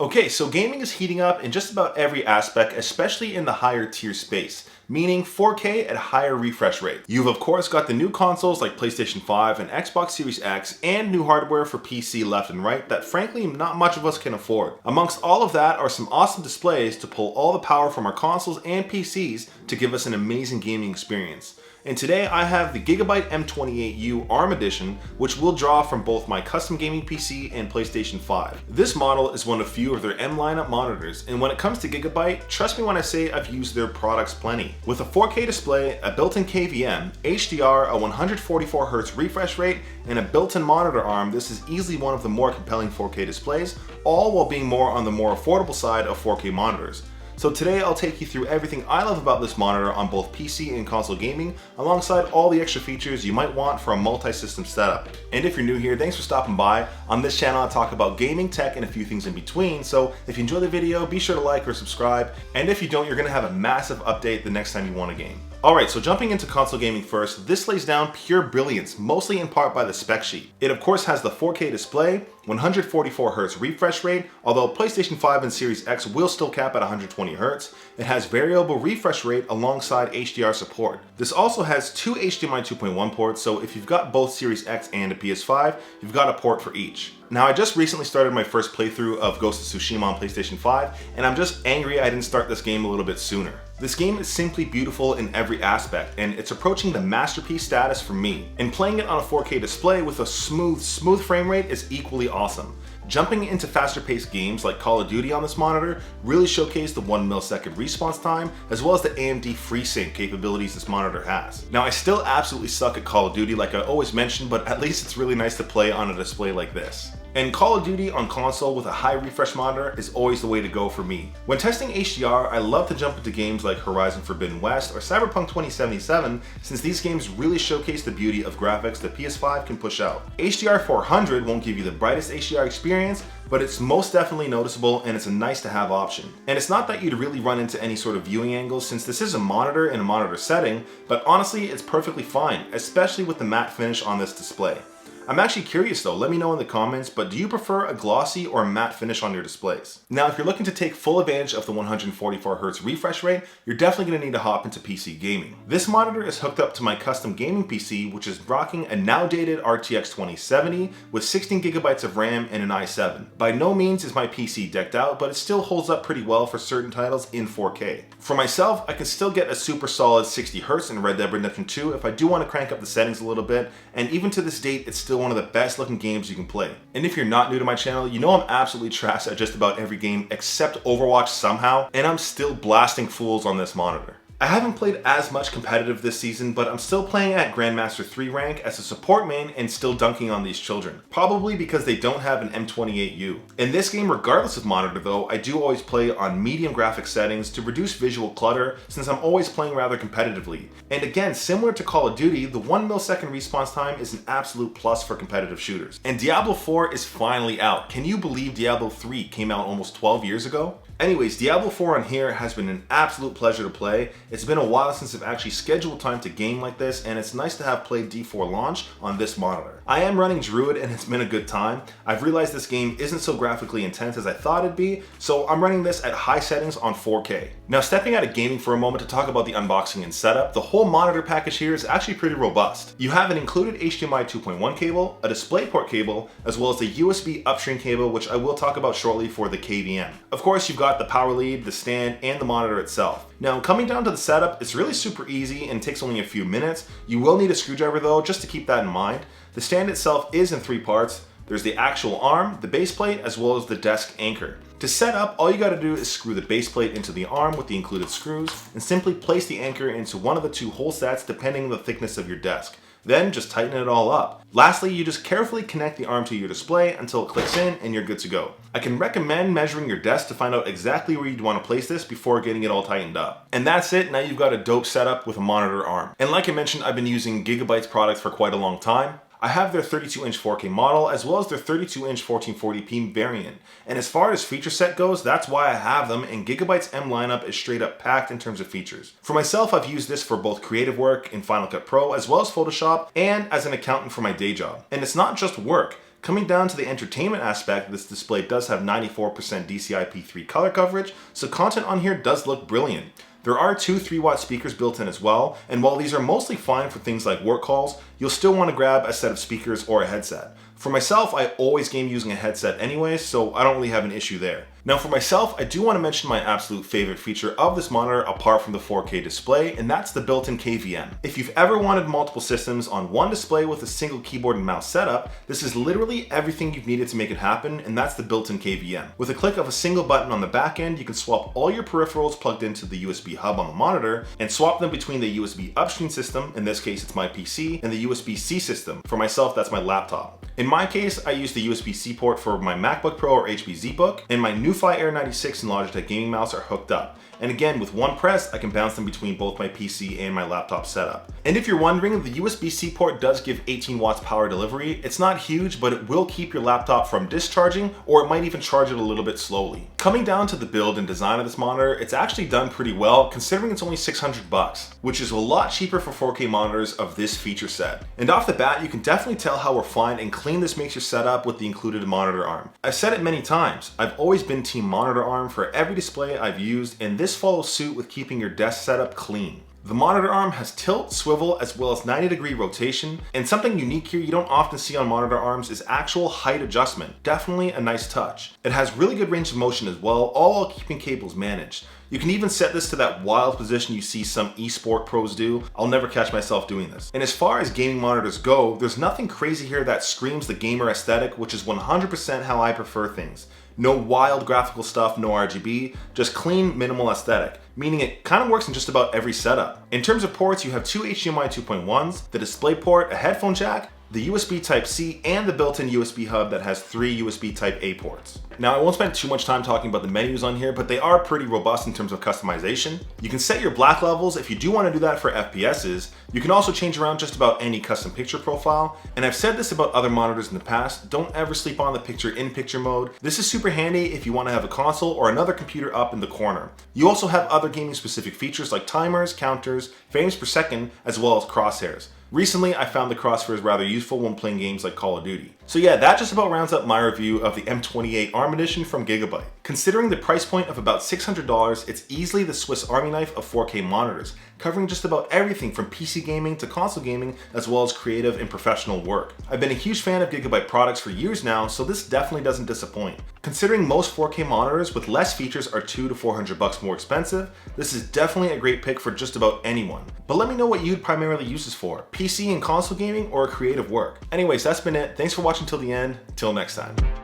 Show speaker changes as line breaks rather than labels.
Okay, so gaming is heating up in just about every aspect, especially in the higher tier space, meaning 4K at a higher refresh rate. You've of course got the new consoles like PlayStation 5 and Xbox Series X and new hardware for PC left and right that frankly not much of us can afford. Amongst all of that are some awesome displays to pull all the power from our consoles and PCs to give us an amazing gaming experience. And today I have the Gigabyte M28U ARM edition, which will draw from both my custom gaming PC and PlayStation 5. This model is one of few of their M lineup monitors, and when it comes to Gigabyte, trust me when I say I've used their products plenty. With a 4K display, a built-in KVM, HDR, a 144Hz refresh rate, and a built-in monitor arm, this is easily one of the more compelling 4K displays, all while being more on the more affordable side of 4K monitors. So today I'll take you through everything I love about this monitor on both PC and console gaming, alongside all the extra features you might want for a multi-system setup. And if you're new here, thanks for stopping by. On this channel I talk about gaming, tech, and a few things in between, so if you enjoy the video, be sure to like or subscribe, and if you don't, you're going to have a massive update the next time you want a game. Alright, so jumping into console gaming first, this lays down pure brilliance, mostly in part by the spec sheet. It of course has the 4K display, 144Hz refresh rate, although PlayStation 5 and Series X will still cap at 120Hz. It has variable refresh rate alongside HDR support. This also has two HDMI 2.1 ports, so if you've got both Series X and a PS5, you've got a port for each. Now, I just recently started my first playthrough of Ghost of Tsushima on PlayStation 5, and I'm just angry I didn't start this game a little bit sooner. This game is simply beautiful in every aspect, and it's approaching the masterpiece status for me. And playing it on a 4K display with a smooth frame rate is equally awesome. Jumping into faster paced games like Call of Duty on this monitor really showcased the 1 millisecond response time, as well as the AMD FreeSync capabilities this monitor has. Now, I still absolutely suck at Call of Duty like I always mention, but at least it's really nice to play on a display like this. And Call of Duty on console with a high refresh monitor is always the way to go for me. When testing HDR, I love to jump into games like Horizon Forbidden West or Cyberpunk 2077, since these games really showcase the beauty of graphics the PS5 can push out. HDR 400 won't give you the brightest HDR experience, but it's most definitely noticeable and it's a nice to have option. And it's not that you'd really run into any sort of viewing angles since this is a monitor in a monitor setting, but honestly it's perfectly fine, especially with the matte finish on this display. I'm actually curious though, let me know in the comments, but do you prefer a glossy or a matte finish on your displays? Now, if you're looking to take full advantage of the 144Hz refresh rate, you're definitely going to need to hop into PC gaming. This monitor is hooked up to my custom gaming PC, which is rocking a now dated RTX 2070 with 16GB of RAM and an i7. By no means is my PC decked out, but it still holds up pretty well for certain titles in 4K. For myself, I can still get a super solid 60Hz in Red Dead Redemption 2 if I do want to crank up the settings a little bit, and even to this date, it's still one of the best looking games you can play. And if you're not new to my channel, you know I'm absolutely trash at just about every game except Overwatch somehow, and I'm still blasting fools on this monitor. I haven't played as much competitive this season, but I'm still playing at Grandmaster 3 rank as a support main and still dunking on these children. Probably because they don't have an M28U. In this game, regardless of monitor though, I do always play on medium graphic settings to reduce visual clutter since I'm always playing rather competitively. And again, similar to Call of Duty, the 1 millisecond response time is an absolute plus for competitive shooters. And Diablo 4 is finally out. Can you believe Diablo 3 came out almost 12 years ago? Anyways, Diablo 4 on here has been an absolute pleasure to play. It's been a while since I've actually scheduled time to game like this, and it's nice to have played D4 launch on this monitor. I am running Druid and it's been a good time. I've realized this game isn't so graphically intense as I thought it'd be, so I'm running this at high settings on 4K. Now, stepping out of gaming for a moment to talk about the unboxing and setup, the whole monitor package here is actually pretty robust. You have an included HDMI 2.1 cable, a DisplayPort cable, as well as the USB upstream cable, which I will talk about shortly for the KVM. Of course, you've got the power lead, the stand, and the monitor itself. Now, coming down to the setup, it's really super easy and takes only a few minutes. You will need a screwdriver though, just to keep that in mind. The stand itself is in 3 parts. There's the actual arm, the base plate, as well as the desk anchor. To set up, all you gotta do is screw the base plate into the arm with the included screws, and simply place the anchor into one of the 2 hole sets depending on the thickness of your desk. Then just tighten it all up. Lastly, you just carefully connect the arm to your display until it clicks in and you're good to go. I can recommend measuring your desk to find out exactly where you'd want to place this before getting it all tightened up. And that's it, now you've got a dope setup with a monitor arm. And like I mentioned, I've been using Gigabyte's products for quite a long time. I have their 32-inch 4K model as well as their 32-inch 1440p variant. And as far as feature set goes, that's why I have them, and Gigabyte's M lineup is straight up packed in terms of features. For myself, I've used this for both creative work in Final Cut Pro as well as Photoshop and as an accountant for my day job. And it's not just work. Coming down to the entertainment aspect, this display does have 94% DCI-P3 color coverage, so content on here does look brilliant. There are two 3-watt speakers built in as well, and while these are mostly fine for things like work calls, you'll still want to grab a set of speakers or a headset. For myself, I always game using a headset anyway, so I don't really have an issue there. Now for myself, I do want to mention my absolute favorite feature of this monitor apart from the 4K display, and that's the built-in KVM. If you've ever wanted multiple systems on one display with a single keyboard and mouse setup, this is literally everything you've needed to make it happen, and that's the built-in KVM. With a click of a single button on the back end, you can swap all your peripherals plugged into the USB hub on the monitor, and swap them between the USB upstream system, in this case it's my PC, and the USB-C system. For myself, that's my laptop. In my case, I use the USB-C port for my MacBook Pro or HP ZBook, and my NuFi Air 96 and Logitech gaming mouse are hooked up. And again, with one press, I can bounce them between both my PC and my laptop setup. And if you're wondering, the USB-C port does give 18 watts power delivery. It's not huge, but it will keep your laptop from discharging, or it might even charge it a little bit slowly. Coming down to the build and design of this monitor, it's actually done pretty well, considering it's only $600, which is a lot cheaper for 4K monitors of this feature set. And off the bat, you can definitely tell how refined and clean this makes your setup with the included monitor arm. I've said it many times, I've always been team monitor arm for every display I've used, and this follows suit with keeping your desk setup clean. The monitor arm has tilt, swivel, as well as 90-degree rotation, and something unique here you don't often see on monitor arms is actual height adjustment. Definitely a nice touch. It has really good range of motion as well, all while keeping cables managed. You can even set this to that wild position you see some esport pros do. I'll never catch myself doing this. And as far as gaming monitors go, there's nothing crazy here that screams the gamer aesthetic, which is 100% how I prefer things. No wild graphical stuff, no RGB, just clean, minimal aesthetic, meaning it kind of works in just about every setup. In terms of ports, you have two HDMI 2.1s, the display port, a headphone jack, the USB Type-C, and the built-in USB hub that has 3 USB Type-A ports. Now, I won't spend too much time talking about the menus on here, but they are pretty robust in terms of customization. You can set your black levels if you do want to do that for FPSs. You can also change around just about any custom picture profile. And I've said this about other monitors in the past, don't ever sleep on the picture-in-picture mode. This is super handy if you want to have a console or another computer up in the corner. You also have other gaming-specific features like timers, counters, frames per second, as well as crosshairs. Recently, I found the crosshairs rather useful when playing games like Call of Duty. So yeah, that just about rounds up my review of the M28 ARM Edition from Gigabyte. Considering the price point of about $600, it's easily the Swiss Army knife of 4K monitors, covering just about everything from PC gaming to console gaming, as well as creative and professional work. I've been a huge fan of Gigabyte products for years now, so this definitely doesn't disappoint. Considering most 4K monitors with less features are $200 to $400 more expensive, this is definitely a great pick for just about anyone. But let me know what you'd primarily use this for, PC and console gaming or creative work. Anyways, that's been it. Thanks for watching till the end. Till next time.